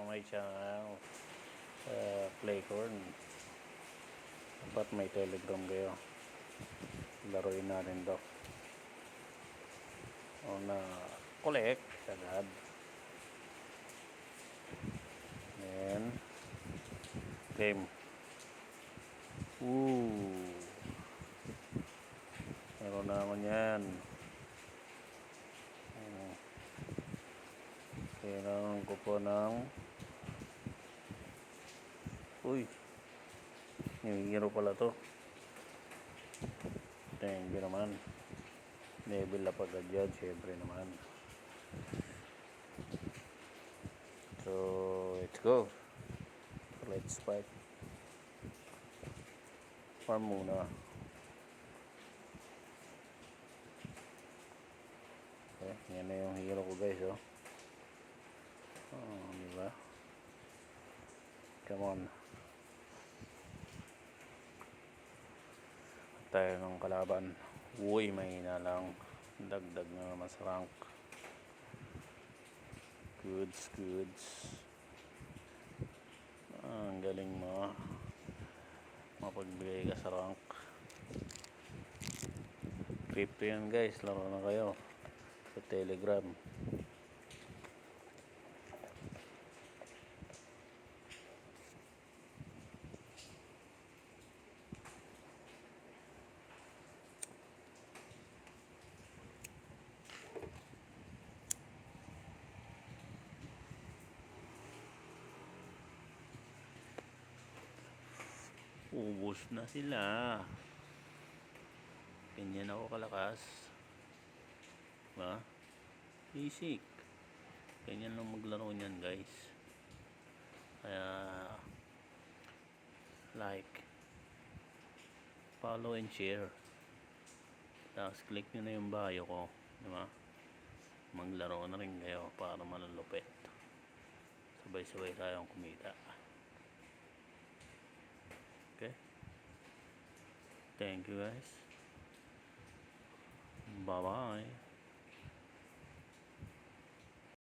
my channel, Playcorn. Dapat may Telegram kayo. Laruin natin to. O na collect agad. Then game. Meron na ako yan. Kailangan ko po ng hero pala to. Thank you naman. Level up agad yan, syempre naman. So let's go. Let's fight. Farm muna. Okay, yan na yung hero ko guys, oh. Oh, diba? Come on. Tayo ng kalaban. Uy, mahina lang. Dagdag na naman sa rank. Goods. Ang galing mo. Mapagbigay ka sa rank. Crypto yan guys. Laro na kayo sa Telegram. Ubus na sila. Ganyan ako kalakas. Diba? Basic. Ganyan lang maglaro niyan guys. Kaya like, follow and share. Tapos click nyo na yung bio ko. Diba? Maglaro na rin kayo para malulupit. Sabay-sabay tayong kumita. Okay? Thank you guys. Bye-bye.